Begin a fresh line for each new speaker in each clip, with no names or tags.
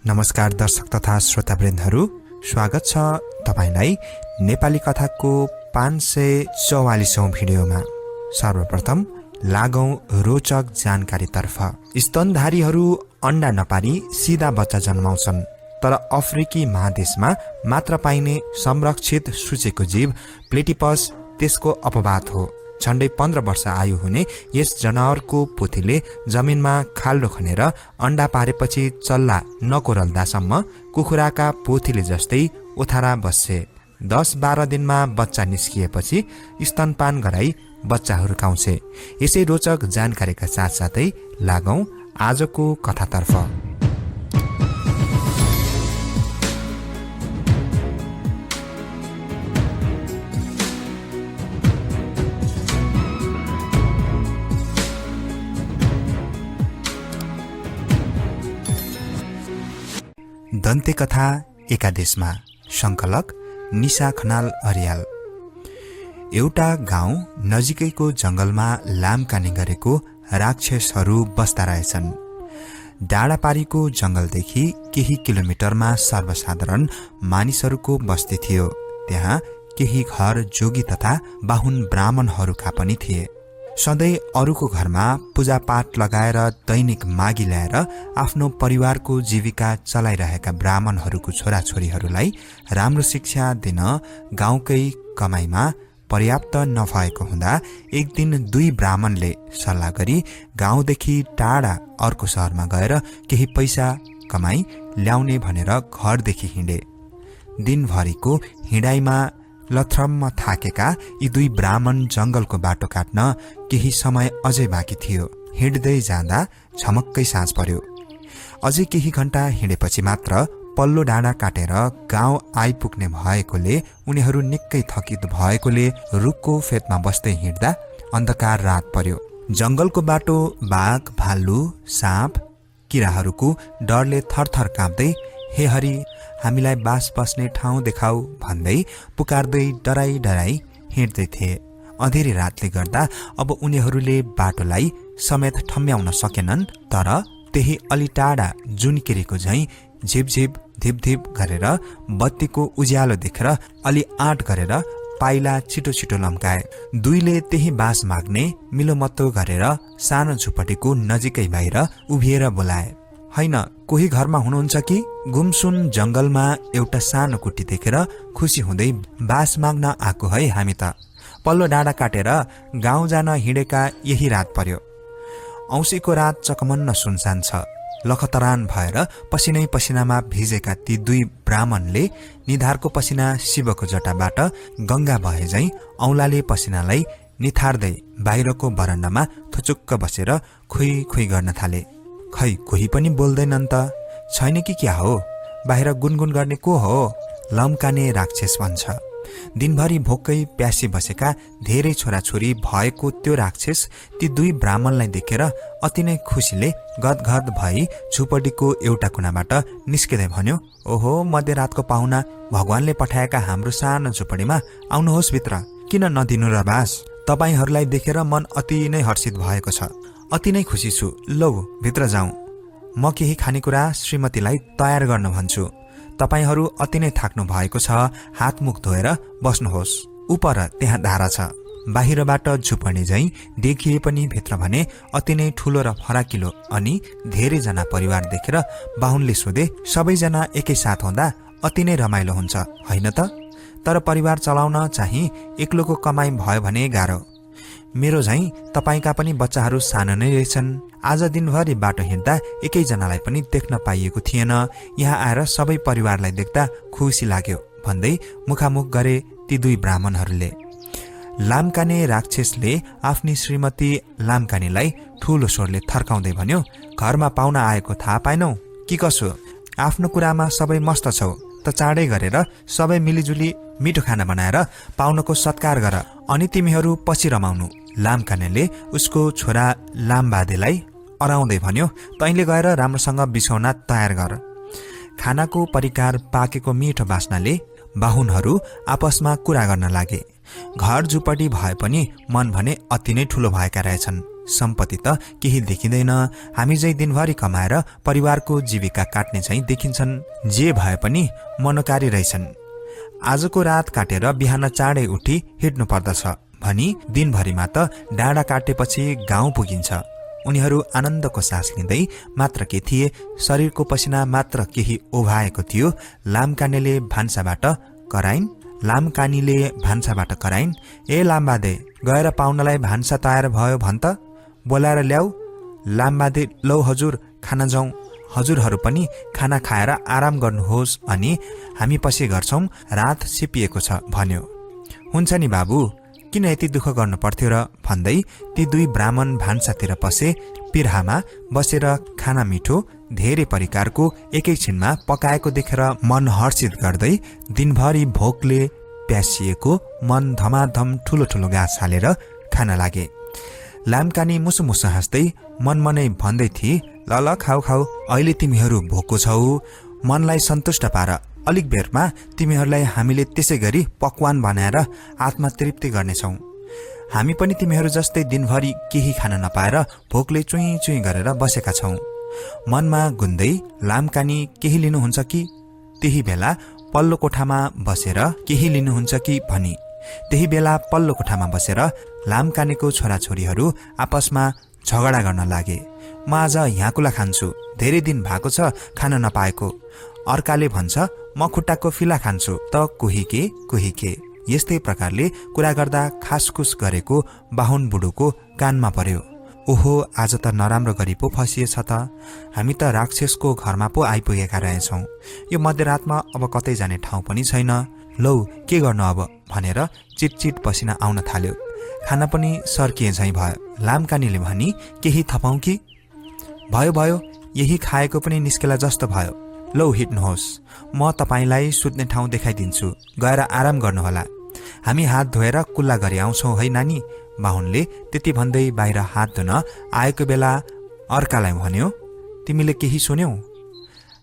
नमस्कार दर्शक तथा श्रोतावृन्दहरू, स्वागत छ तपाईलाई नेपाली कथाको 544औं भिडियोमा। सर्वप्रथम लागौं रोचक जानकारीतर्फ। स्तनधारीहरू अण्डा नपारी सीधा बच्चा जन्माउँछन्, तर अफ्रिकी महादेशमा मात्र पाइने संरक्षित सूचीको जीव प्लेटिपस त्यसको अपवाद हो। झण्डै 15 वर्ष आयु हुने यस जनावरको पोथीले जमिनमा खाल्डो खनेर अण्डा पारेपछि चल्ला नकोरल्दासम्म कुखुराका पोथीले जस्तै ओथारा बस्छे। 10-12 दिनमा बच्चा निस्किएपछि स्तनपान गराई बच्चा हुर्काउँछे। यसै रोचक जानकारीका साथसाथै लागौं आजको कथातर्फ। दन्ते कथा एकादेशमा। संकलक निशा खनाल अर्याल। एउटा गाउँ नजिकैको जंगलमा लामकाने गरेको राक्षसहरू बस्दा रहेछन्। डाँडापारीको जंगलदेखि केही किलोमिटरमा सर्वसाधारण मानिसहरूको बस्ती थियो। त्यहाँ केही घर जोगी तथा बाहुन ब्राह्मणहरूका पनि थिए। सधैँ अरूको घरमा पूजापाठ लगाएर दैनिक मागी ल्याएर आफ्नो परिवारको जीविका चलाइरहेका ब्राह्मणहरूको छोराछोरीहरूलाई राम्रो शिक्षा दिन गाउँकै कमाईमा पर्याप्त नभएको हुँदा एक दिन 2 ब्राह्मणले सल्लाह गरी गाउँदेखि टाढा अर्को शहरमा गएर केही पैसा कमाई ल्याउने भनेर घरदेखि हिँडे। दिनभरिको हिँडाइमा लथ्रममा थाकेका यी 2 ब्राह्मण जंगलको बाटो काट्न केही समय अझै बाँकी थियो। हिँड्दै जाँदा झमक्कै साँझ पर्यो। अझै केही घण्टा हिँडेपछि मात्र पल्लो डाँडा काटेर गाउँ आइपुग्ने भएकोले उनीहरू निकै थकित भएकोले रुखको फेदमा बस्दै हिँड्दा अन्धकार रात पर्यो। जंगलको बाटो बाघ, भालु, साँप, किराहरूको डरले थरथर काँप्दै हे हरि हामीलाई बास बस्ने ठाउँ देखाऊ भन्दै पुकार्दै डराई डराई हिँड्दै थिए। अँधेरी रातले गर्दा अब उनीहरूले बाटोलाई समेत ठम्म्याउन सकेनन्, तर त्यही अलि टाढा जुनकिरीको झैं झिपझिप धिपधिप गरेर बत्तीको उज्यालो देखेर अलि आँट गरेर पाइला छिटो छिटो लम्काए। 2ले त्यही बास माग्ने मिलोमत्तो गरेर सानो झुपडीको नजिकै बाहिर उभिएर बोलाए, हैन कोही घरमा हुनुहुन्छ कि? गुमसुम जंगलमा एउटा सानो कुटी देखेर खुसी हुँदै बास माग्न आएको है हामी त। पल्लो डाँडा काटेर गाउँ जान हिँडेका यही रात पर्यो। औँसीको रात चकमन्न सुनसान छ। लखतरान भएर पसिनै पसिनामा भिजेका ती 2 ब्राह्मणले निधारको पसिना शिवको जटाबाट गंगा बहे झैं औंलाले पसिनालाई निथार्दै बाहिरको बरन्डामा थुचुक्क बसेर खुइ खुइ गर्न थाले। खै कोही पनि बोल्दैनन् त, छैन कि क्या हो? बाहिर गुनगुन गर्ने को हो? लम्काने राक्षस भन्छ। दिनभरि भोकै प्यासी बसेका धेरै छोराछोरी भएको त्यो राक्षस ती 2 ब्राह्मणलाई देखेर अति नै खुसीले गदगद भई झुपडीको एउटा कुनाबाट निस्किँदै भन्यो, ओहो मध्यरातको पाहुना, भगवानले पठाएका हाम्रो सानो झुपडीमा आउनुहोस् भित्र। किन नदिनु र बास? तपाईहरूलाई देखेर मन अति नै हर्षित भएको छ। अति नै खुसी छु। लौ भित्र जाउँ। म केही खानेकुरा श्रीमतीलाई तयार गर्न भन्छु। तपाईहरू अति नै थाक्नु भएको छ। हातमुख धोएर बस्नुहोस्। उपर त्यहाँ धारा छ। बाहिरबाट झुपडी झैं देखिए पनि भित्र भने अति नै ठूलो र फराकिलो अनि धेरैजना परिवार देखेर बाहुनले सोधे, सबैजना एकै साथ हुँदा अति नै रमाइलो हुन्छ हैन त? तर परिवार चलाउन चाहिँ एक्लोको कमाई भयो भने गाह्रो। मेरो झैं तपाईका पनि बच्चाहरू सानो नै रहेछन्। आज दिनभरि बाटो हिँड्दा एकैजनालाई पनि देख्न पाइएको थिएन। यहाँ आएर सबै परिवारलाई देख्दा खुसी लाग्यो भन्दै मुखामुख गरे ती 2 ब्राह्मणहरूले। लामकाने राक्षसले आफ्नी श्रीमती लामकानेलाई ठूलो स्वरले थर्काउँदै भन्यो, घरमा पाहुना आएको थाहा पाएनौ कि कसो? आफ्नो कुरामा सबै मस्त छौ त चाँडै गरेर सबै मिलिजुली मिठो खाना बनाएर पाहुनाको सत्कार गर, अनि तिमीहरू पछि रमाउनु। लामकानेले उसको छोरा लामबादेलाई अराउँदै भन्यो, तैँले गएर राम्रोसँग बिछौना तयार गर। खानाको परिकार पाकेको मिठो बास्नाले बाहुनहरू आपसमा कुरा गर्न लागे। घर झुपडी भए पनि मन भने अति नै ठूलो भएका रहेछन्। सम्पत्ति त केही देखिँदैन, हामी चाहिँ दिनभरि कमाएर परिवारको जीविका काट्ने चाहिँ देखिन्छन्। जे भए पनि मनोकारी रहेछन्। आजको रात काटेर बिहान चाँडै उठी हिँड्नु पर्दछ भनी दिनभरिमा त डाँडा काटेपछि गाउँ पुगिन्छ। उनीहरू आनन्दको सास लिँदै मात्र के थिए, शरीरको पसिना मात्र केही ओभाएको थियो। लामकानेले भान्साबाट कराइन्, ए लाम्बादे, गएर पाहुनालाई भान्सा तयार भयो भन् त, बोलाएर ल्याऊ। लाम्बादे, लौ हजुर, खाना जाउँ। हजुरहरू पनि खाना खाएर आराम गर्नुहोस् अनि हामी पछि गर्छौं, रात छिपिएको छ भन्यो। हुन्छ नि बाबु, किन यति दुःख गर्नु पर्थ्यो र भन्दै ती दुई ब्राह्मण भान्सातिर पसे। पिर्हामा बसेर खाना मिठो धेरै परिकारको एकैछिनमा पकाएको देखेर मन हर्षित गर्दै दिनभरि भोकले प्यासिएको मन धमाधम ठुलो ठुलो गाँस हालेर खान लागे। लामकानी मुसु मुसु हाँस्दै मनमनै भन्दै थिए, ल ल खाऊ खाऊ, अहिले तिमीहरू भोको छौ, मनलाई सन्तुष्ट पार। अलिक बेरमा तिमीहरूलाई हामीले त्यसै गरी पकवान बनाएर आत्मा तृप्ति गर्नेछौँ। हामी पनि तिमीहरू जस्तै दिनभरि केही खान नपाएर भोकले चुई चुई गरेर बसेका छौँ। मनमा गुन्दै लामकानी केही लिनुहुन्छ कि? त्यही बेला पल्लो कोठामा बसेर केही लिनुहुन्छ कि भनी। त्यही बेला पल्लो कोठामा बसेर लामकानेको छोराछोरीहरू आपसमा झगडा गर्न लागे। म आज ह्याकुला खान्छु, धेरै दिन भएको छ खान नपाएको। अर्काले भन्छ, म खुट्टाको फिला खान्छु, त कोही के। यस्तै प्रकारले कुरा गर्दा खासखुस गरेको बाहुन बुढोको कानमा पर्यो। ओहो, आज त नराम्रो गरी पो फसिएछ त, हामी त राक्षसको घरमा पो आइपुगेका रहेछौँ। यो मध्यरातमा अब कतै जाने ठाउँ पनि छैन। लौ के गर्नु अब भनेर चिटचिट पसिना आउन थाल्यो। खाना पनि सर्किए झैँ भयो। लामकानीले भनी, केही थपाउँ कि? भयो, यही खाएको पनि निस्केला जस्तो भयो। लौ हिँड्नुहोस्, म तपाईलाई सुत्ने ठाउँ देखाइदिन्छु, गएर आराम गर्नुहोला। हामी हात धोएर कुल्ला गरी आउँछौँ है नानी। बाहुनले त्यति भन्दै बाहिर हात धुन आएको बेला अर्कालाई भन्यो, तिमीले केही सुन्यौ?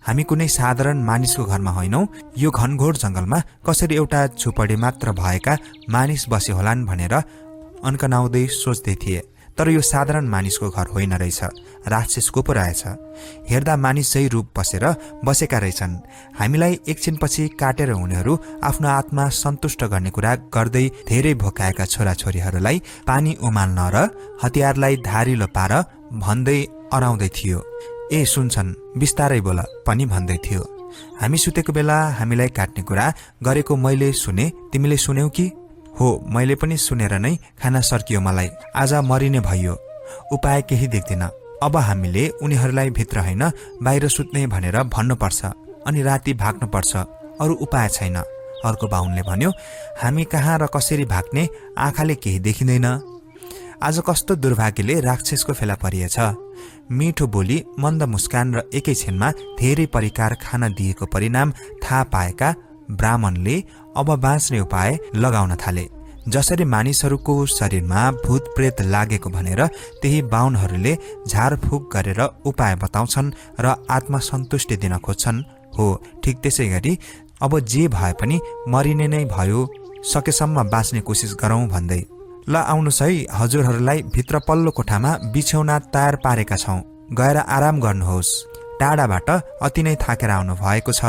हामी कुनै साधारण मानिसको घरमा होइनौ। यो घनघोर जंगलमा कसरी एउटा झुपडी मात्र भएका मानिस बसे होलान् भनेर अन्कनाउँदै सोच्दै थिए। तर यो साधारण मानिसको घर होइन रहेछ, राक्षसको पो रहेछ। हेर्दा मानिस चाहिँ रूप बसेका रहेछन्। हामीलाई एकछिनपछि काटेर उनीहरू आफ्नो आत्मा सन्तुष्ट गर्ने कुरा गर्दै धेरै भोकाएका छोराछोरीहरूलाई पानी उमाल्न र हतियारलाई धारिलो पार भन्दै अराउँदै थियो। ए सुन्छन्, बिस्तारै बोल पनि भन्दै थियो। हामी सुतेको बेला हामीलाई काट्ने कुरा गरेको मैले सुने, तिमीले सुन्यौ कि? हो, मैले पनि सुनेर नै खाना सर्कियो मलाई। आज मरिने भइयो, उपाय केही देख्दिन। अब हामीले उनीहरूलाई भित्र होइन बाहिर सुत्ने भनेर भन्नुपर्छ अनि राति भाग्नुपर्छ, अरू उपाय छैन। अर्को बाहुनले भन्यो, हामी कहाँ र कसरी भाग्ने, आँखाले केही देखिँदैन। आज कस्तो दुर्भाग्यले राक्षसको फेला परिएछ। मिठो बोली, मन्द मुस्कान र एकैछिनमा धेरै परिकार खाना दिएको परिणाम थाहा पाएका ब्राह्मणले अब बाँच्ने उपाय लगाउन थाले। जसरी मानिसहरूको शरीरमा भूत प्रेत लागेको भनेर त्यही बाहुनहरूले झारफुक गरेर उपाय बताउँछन् र आत्मा सन्तुष्टि दिन खोज्छन्। हो, ठिक त्यसै गरी अब जे भए पनि मरिने नै भयो, सकेसम्म बाँच्ने कोसिस गरौँ भन्दै। ल आउनुहोस् है, हजुरहरूलाई भित्र पल्लो कोठामा बिछौना तयार पारेका छौँ, गएर आराम गर्नुहोस्। टाढाबाट अति नै थाकेर आउनु भएको छ,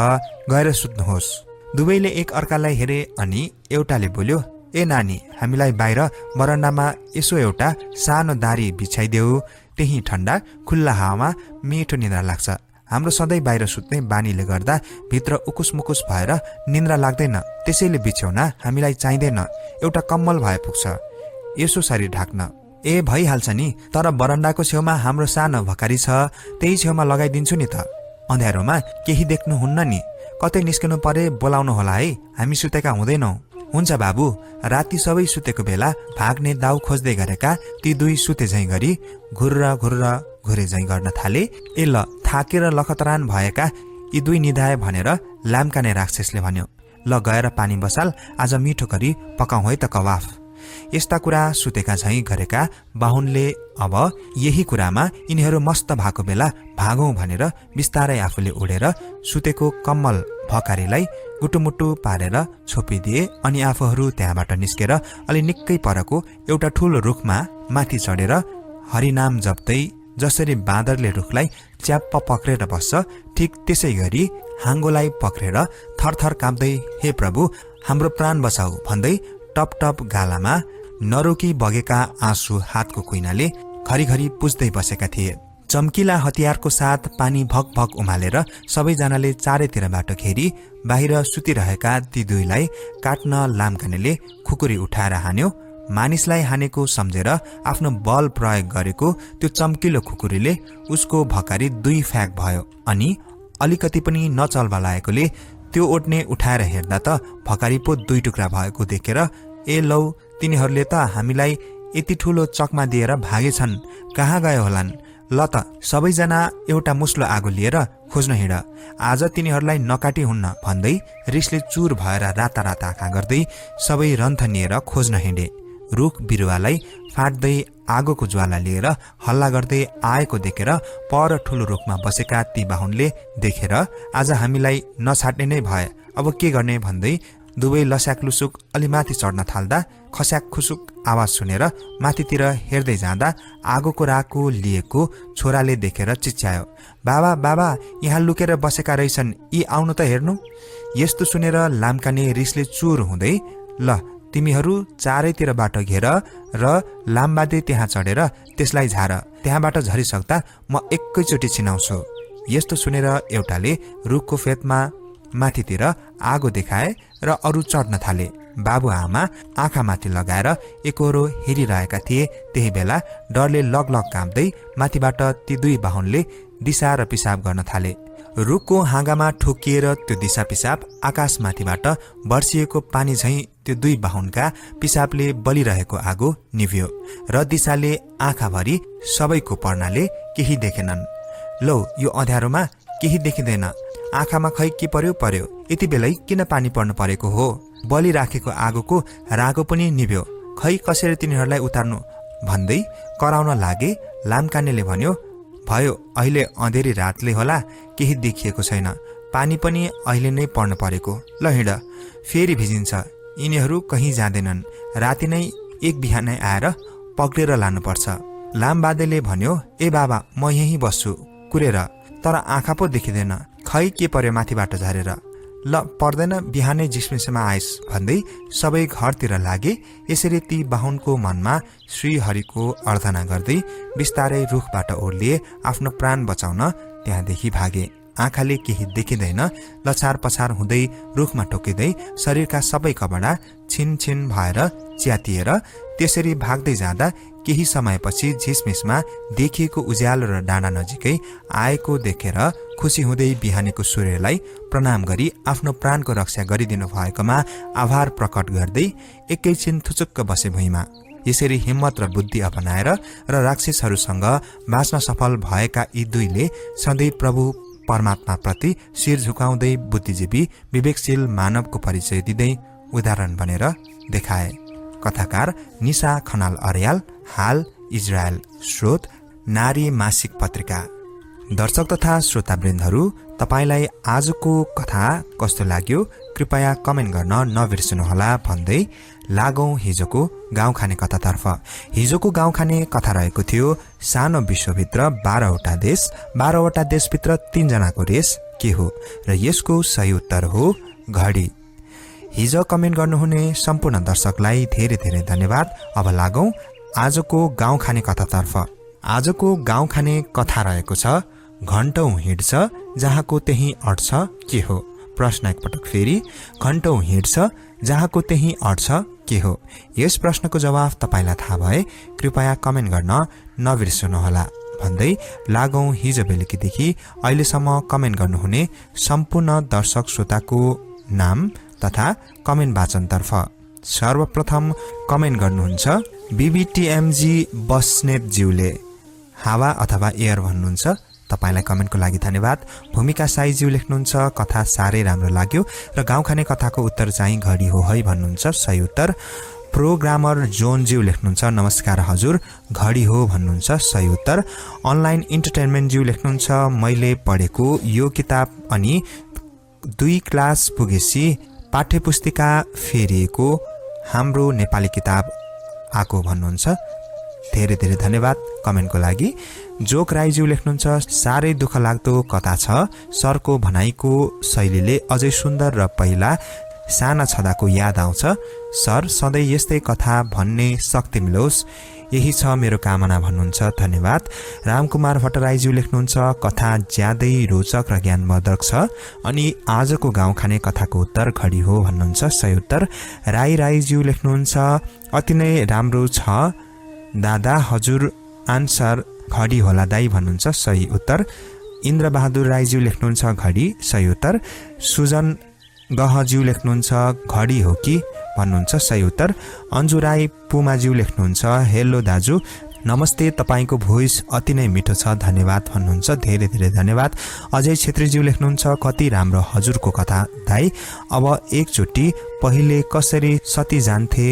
गएर सुत्नुहोस्। दुवैले एक अर्कालाई हेरे अनि एउटाले बोल्यो, ए नानी, हामीलाई बाहिर बरन्डामा यसो एउटा सानो दारी बिछाइदेऊ, त्यही ठण्डा खुल्ला हावामा मिठो निद्रा लाग्छ। हाम्रो सधैँ बाहिर सुत्ने बानीले गर्दा भित्र उकुस मुकुस भएर निन्द्रा लाग्दैन, त्यसैले बिछौना हामीलाई चाहिँदैन, एउटा कम्मल भए पुग्छ, यसो शरीर ढाक्न। ए भइहाल्छ नि, तर बरन्डाको छेउमा हाम्रो सानो भकारी छ, त्यही छेउमा लगाइदिन्छु नि त। अँध्यारोमा केही देख्नुहुन्न नि, कतै निस्कनु परे बोलाउनु होला है, हामी सुतेका हुँदैनौ। हुन्छ बाबु। राति सबै सुतेको बेला भाग्ने दाउ खोज्दै गरेका ती दुई सुते झैँ गरी घुरे झैँ गर्न थाले। ए ल, थाकेर लखतरान भएका यी दुई निधाए भनेर लामकाने राक्षसले भन्यो, ल गएर पानी बसाल, आज मिठो गरी पकाउँ है त कवाफ। यस्ता कुरा सुतेका झैँ गरेका बाहुनले अब यही कुरामा यिनीहरू मस्त भएको बेला भागौं भनेर बिस्तारै आफूले उडेर सुतेको कम्मल भकारीलाई गुटुमुटु पारेर छोपिदिए अनि आफूहरू त्यहाँबाट निस्केर अलि निकै परको एउटा ठूलो रुखमा माथि चढेर हरिनाम जप्दै जसरी बाँदरले रुखलाई च्याप्प पक्रेर बस्छ, ठिक त्यसै गरी हाँगोलाई पक्रेर थरथर काँप्दै हे प्रभु हाम्रो प्राण बचाऊ भन्दै टप टप गालामा नरोकी बगेका आँसु हातको कुइनाले घरिघरि पुज्दै बसेका थिए। चम्किला हतियारको साथ पानी भक भक उमालेर सबैजनाले चारैतिरबाट घेरी बाहिर सुतिरहेका ती दुईलाई काट्न लामकानेले खुकुरी उठाएर हान्यो। मानिसलाई हानेको सम्झेर आफ्नो बल प्रयोग गरेको त्यो चम्किलो खुकुरीले उसको भकारी 2 फ्याक भयो अनि अलिकति पनि नचल्वा लागेकोले त्यो ओट्ने उठाएर हेर्दा त भकारी पो 2 टुक्रा भएको देखेर ए लौ तिनीहरूले त हामीलाई यति ठूलो चकमा दिएर भागेछन्, कहाँ गए होलान्, ल त सबैजना एउटा मुस्लो आगो लिएर खोज्न हिँड, आज तिनीहरूलाई नकाटी हुन्न भन्दै रिसले चुर भएर राता राता आँखा गर्दै सबै रन्थनिएर खोज्न हिँडे। रुख बिरुवालाई फाट्दै आगोको ज्वाला लिएर हल्ला गर्दै आएको देखेर पर ठूलो रुखमा बसेका ती बाहुनले देखेर आज हामीलाई नछाट्ने नै भए, अब के गर्ने भन्दै दुवै लस्याक लुसुक अलि माथि चढ्न थाल्दा खस्याक खुसुक आवाज सुनेर माथितिर हेर्दै जाँदा आगोको राको लिएको छोराले देखेर चिच्यायो, बाबा बाबा यहाँ लुकेर बसेका रहेछन्, यी आउनु त हेर्नु। यस्तो सुनेर लामकाने रिसले चुर हुँदै ल तिमीहरू चारैतिरबाट घेर र लामबादे त्यहाँ चढेर त्यसलाई झार, त्यहाँबाट झरिसक्दा म एकैचोटि छिनाउँछु। यस्तो सुनेर एउटाले रुखको फेदमा माथितिर आगो देखाए र अरू चढ्न थाले। बाबुआमा आँखामाथि लगाएर एकहोरो हेरिरहेका थिए। त्यही बेला डरले लगलग काँप्दै माथिबाट ती 2 बाहुनले दिशा र पिसाब गर्न थाले। रुखको हाँगामा ठोकिएर त्यो दिशा पिसाब आकाशमाथिबाट बर्सिएको पानी झैं त्यो 2 बाहुनका पिसाबले बलिरहेको आगो निभ्यो र दिशाले आँखाभरि सबैको पर्नाले केही देखेनन्। लौ यो अँध्यारोमा केही देखिँदैन, आँखामा खै के पर्यो, यति बेलै किन पानी पर्नु परेको हो, बलि राखेको आगोको रागो पनि निभ्यो, खै कसरी तिनीहरूलाई उतार्नु भन्दै कराउन लागे। लामकानेले भन्यो, भयो अहिले अँधेरी रातले होला, केही देखिएको छैन, पानी पनि अहिले नै पर्न परेको, ल हिँड, फेरि भिजिन्छ, यिनीहरू कहीँ जाँदैनन्, राति नै एक बिहानै आएर पक्रेर लानुपर्छ। लामबादेले भन्यो, ए बाबा म यहीँ बस्छु कुरेर, तर आँखा पो देखिँदैन, खै के पर्यो माथिबाट झरेर, ल पर्दैन बिहानै झिसमिसमा आइस भन्दै सबै घरतिर लागे। यसरी ती बाहुनको मनमा श्रीहरिको अर्धना गर्दै बिस्तारै रुखबाट ओर्लिए आफ्नो प्राण बचाउन त्यहाँदेखि भागे। आँखाले केही देखिँदैन, लछार पछार हुँदै रुखमा टोकिँदै शरीरका सबै कपडा छिन छिन भएर च्यातिएर त्यसरी भाग्दै जाँदा केही समयपछि झिसमिसमा देखिएको उज्यालो र डाँडा नजिकै आएको देखेर खुसी हुँदै बिहानीको सूर्यलाई प्रणाम गरी आफ्नो प्राणको रक्षा गरिदिनु भएकोमा आभार प्रकट गर्दै एकैछिन थुचुक्क बसे भुइँमा। यसरी हिम्मत र बुद्धि अपनाएर र राक्षसहरूसँग बाँच्न सफल भएका यी 2ले सधैँ प्रभु परमात्मा प्रति शिर झुकाउँदै बुद्धिजीवी विवेकशील मानवको परिचय दिँदै उदाहरण बनेर देखाए। कथाकार निशा खनाल अर्याल, हाल इजरायल, स्रोत नारी मासिक पत्रिका। दर्शक तथा श्रोतावृन्दहरू, तपाईलाई आजको कथा कस्तो लाग्यो कृपया कमेन्ट गर्न नबिर्सनुहोला भन्दै लागौं हिजोको गाउँ खाने कथातर्फ। हिजोको गाउँ खाने कथा रहेको थियो सानो विश्वभित्र 12वटा देश, 12वटा देशभित्र 3 जनाको रेस के हो, र यसको सही उत्तर हो घडी। हिजो कमेन्ट गर्नुहुने सम्पूर्ण दर्शकलाई धेरै धेरै धन्यवाद। अब लागौं आजको गाउँ खाने कथातर्फ। आजको गाउँ खाने कथा रहेको छ घण्टौं हिँड्छ जहाँको त्यही अट्छ के हो। प्रश्न एकपटक फेरि, घण्टौं हिँड्छ जहाँको त्यही अट्छ के हो। यस प्रश्नको जवाफ तपाईलाई थाहा भए कृपया कमेन्ट गर्न नबिर्सनुहोला भन्दै लागौं हिजो बेलुकीदेखि अहिलेसम्म कमेन्ट गर्नुहुने सम्पूर्ण दर्शक श्रोताको नाम तथा कमेन्ट वाचनतर्फ। सर्वप्रथम कमेन्ट गर्नुहुन्छ बीबीटीएमजी बस्नेत ज्यूले, हावा अथवा एयर भन्नुहुन्छ, तपाईलाई कमेन्टको लागि धन्यवाद। भूमिका साईज्यू लेख्नुहुन्छ कथा साह्रै राम्रो लाग्यो र गाउँ खाने कथाको उत्तर चाहिँ घडी हो है भन्नुहुन्छ, सही उत्तर। प्रोग्रामर जोनज्यू लेख्नुहुन्छ नमस्कार हजुर, घडी हो भन्नुहुन्छ, सही उत्तर। अनलाइन इन्टरटेनमेन्ट ज्यू लेख्नुहुन्छ मैले पढेको यो किताब अनि 2 क्लास पुगेसी पाठ्यपुस्तिका फेरिएको हाम्रो नेपाली किताब आएको भन्नुहुन्छ, धेरै धेरै धन्यवाद कमेन्टको लागि। जोक राईज्यू लेख्नुहुन्छ साह्रै दुःख लाग्दो कथा छ। सरको भनाइको शैलीले अझै सुन्दर र पहिला साना छँदाको याद आउँछ। सर सधैँ यस्तै कथा भन्ने शक्ति मिलोस्, यही छ मेरो कामना भन्नुहुन्छ। धन्यवाद। रामकुमार भट्टराईज्यू लेख्नुहुन्छ कथा ज्यादै रोचक र ज्ञानवर्धक छ अनि आजको गाउँ खाने कथाको उत्तर घडी हो भन्नुहुन्छ। सही उत्तर। राईज्यू लेख्नुहुन्छ अति नै राम्रो छ दादा, हजुर आन्सर घडी होला दाई भन्नुहुन्छ। सही उत्तर। इन्द्रबहादुर राईज्यू लेख्नुहुन्छ घडी। सही उत्तर। सुजन गहज्यू लेख्नुहुन्छ घडी हो कि भन्नुहुन्छ। सही उत्तर। अन्जु राई पुमाज्यू लेख्नुहुन्छ हेलो दाजु, नमस्ते, तपाईको भोइस अति नै मिठो छ, धन्यवाद भन्नुहुन्छ। धेरै धेरै धन्यवाद। अजय छेत्रीज्यू लेख्नुहुन्छ कति राम्रो हजुरको कथा दाई, अब एकचोटि पहिले कसरी सती जान्थे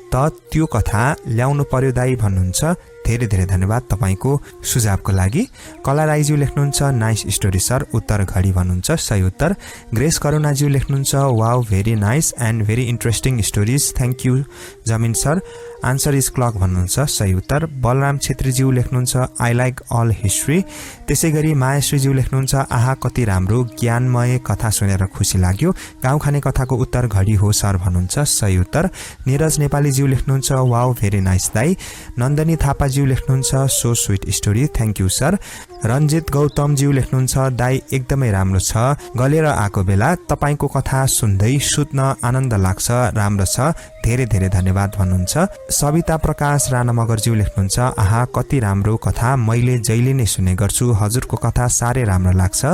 त त्यो कथा ल्याउनु पर्यो दाई भन्नुहुन्छ। धेरै धेरै धन्यवाद तपाईको सुझावको लागि। कला राईज्यू लेख्नुहुन्छ नाइस स्टोरी सर, उत्तर घडी भन्नुहुन्छ। सही उत्तर। ग्रेस करुणाज्यू लेख्नुहुन्छ wow very nice and very interesting stories, thank you जमिन सर, आन्सर इज क्लक भन्नुहुन्छ। सही उत्तर। बलराम छेत्रीज्यू लेख्नुहुन्छ आई लाइक अल हिस्ट्री। त्यसै गरी मायाश्रीज्यू लेख्नुहुन्छ आहा कति राम्रो ज्ञानमय कथा सुनेर खुसी लाग्यो, गाउँ खाने कथाको उत्तर घडी हो सर भन्नुहुन्छ। सही उत्तर। निरज नेपालीज्यू लेख्नुहुन्छ वाउ भेरी नाइस दाई। नन्दनी थापाज्यू लेख्नुहुन्छ so sweet story, thank you sir. Ranjit गौतमज्यू लेख्नुहुन्छ दाई एकदमै राम्रो छ, गलेर आएको बेला तपाईको कथा सुन्दै सुत्न आनन्द लाग्छ, राम्रो छ, धेरै धेरै धन्यवाद भन्नुहुन्छ। सविता प्रकाश राणा मगरज्यू लेख्नुहुन्छ आहा कति राम्रो कथा, मैले जहिले नै सुने गर्छु, हजुरको कथा साह्रै राम्रो लाग्छ।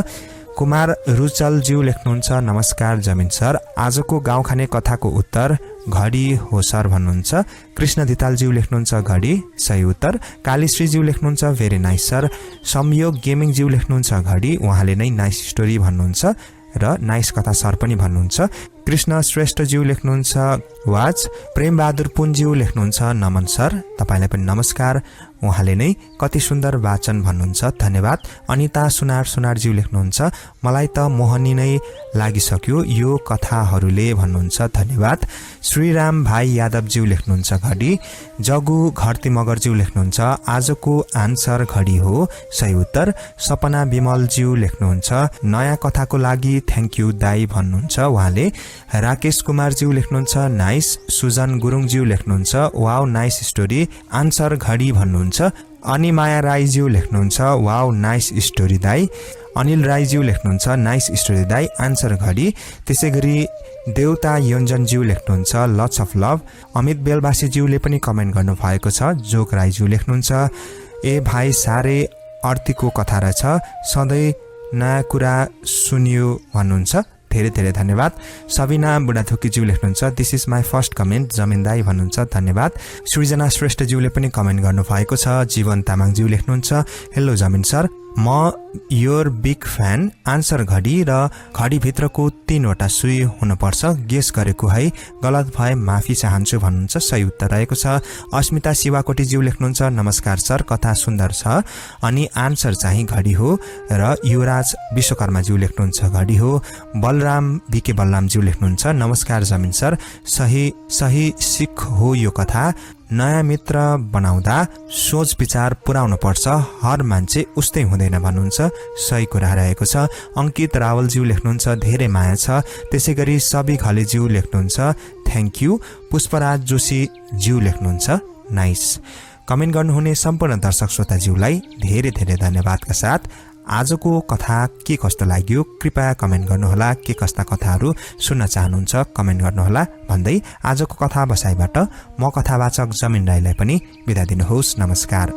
कुमार रुचलज्यू लेख्नुहुन्छ नमस्कार जमिन सर, आजको गाउँ खाने कथाको उत्तर घडी हो सर भन्नुहुन्छ। कृष्ण धितालज्यू लेख्नुहुन्छ घडी। सही उत्तर। कालीश्रीज्यू लेख्नुहुन्छ भेरी नाइस सर। संयोग गेमिङज्यू लेख्नुहुन्छ घडी, उहाँले नै नाइस स्टोरी भन्नुहुन्छ र नाइस कथा सर पनि भन्नुहुन्छ। कृष्ण श्रेष्ठज्यू लेख्नुहुन्छ वाच। प्रेम बहादुर पुन्ज्यू लेख्नुहुन्छ नमन सर, तपाईलाई पनि नमस्कार, उहाँले नै कति सुन्दर वाचन भन्नुहुन्छ। धन्यवाद। अनिता सुनारज्यू लेख्नुहुन्छ मलाई त मोहनी नै लागिसक्यो यो कथाहरूले भन्नुहुन्छ। धन्यवाद। श्रीराम भाइ यादवज्यू लेख्नुहुन्छ घडी। जगु घरती मगरज्यू लेख्नुहुन्छ आजको आन्सर घडी हो। सही उत्तर। सपना विमलज्यू लेख्नुहुन्छ नयाँ कथाको लागि थ्याङ्क यू दाई भन्नुहुन्छ उहाँले। राकेश कुमारज्यू लेख्नुहुन्छ नाइस। सुजन गुरुङज्यू लेख्नुहुन्छ वाउ नाइस स्टोरी, आन्सर घडी भन्नुहुन्छ। अनि माया राईज्यू लेख्नुहुन्छ वाउ नाइस स्टोरी दाई। अनिल राईज्यू लेख्नुहुन्छ नाइस स्टोरी दाई, आन्सर घडी। त्यसै गरी देवता योन्जनज्यू लेख्नुहुन्छ लट्स अफ लभ। अमित बेलबासीज्यूले पनि कमेन्ट गर्नु भएको छ। जोक राईज्यू लेख्नुहुन्छ ए भाइ साह्रै अर्तीको कथा रहेछ, सधैँ नयाँ कुरा सुनियो भन्नुहुन्छ। धेरै धेरै धन्यवाद। सबिना बुढाथोकीज्यू लेख्नुहुन्छ this is my first comment जमिन दाई भन्नुहुन्छ। धन्यवाद। सृजना श्रेष्ठज्यूले पनि कमेन्ट गर्नु भएको छ। जीवन तामाङज्यू लेख्नुहुन्छ हेलो जमिन सर, म योर बिग फ्यान, आन्सर घडी र घडीभित्रको 3वटा सुई हुनुपर्छ, गेस गरेको है, गलत भए माफी चाहन्छु भन्नुहुन्छ। सही उत्तर रहेको छ। अस्मिता शिवाकोटीज्यू लेख्नुहुन्छ नमस्कार सर, कथा सुन्दर छ अनि आन्सर चाहिँ घडी हो। र युवराज विश्वकर्माज्यू लेख्नुहुन्छ घडी हो। बलराम बीके बलरामज्यू लेख्नुहुन्छ नमस्कार जमिन सर, सही सिख हो यो कथा, नयाँ मित्र बनाउँदा सोच विचार पुर्याउनु पर्छ, हर मान्छे उस्तै हुँदैन भन्नुहुन्छ। सही कुरा रहेको छ। अंकित रावलज्यू लेख्नुहुन्छ धेरै माया छ। त्यसै गरी सबी घलेज्यू लेख्नुहुन्छ थ्याङ्क यू। पुष्पराज जोशीज्यू लेख्नुहुन्छ नाइस। कमेन्ट गर्नुहुने सम्पूर्ण दर्शक श्रोताज्यूलाई धेरै धेरै धन्यवादका साथ आजको कथा के कस्तो लाग्यो कृपया कमेन्ट गर्नुहोला। के कस्ता कथाहरू सुन्न चाहनुहुन्छ कमेन्ट गर्नुहोला भन्दै आजको कथा बसाइबाट म कथावाचक जमिन राईलाई पनि बिदा दिनुहोस्। नमस्कार।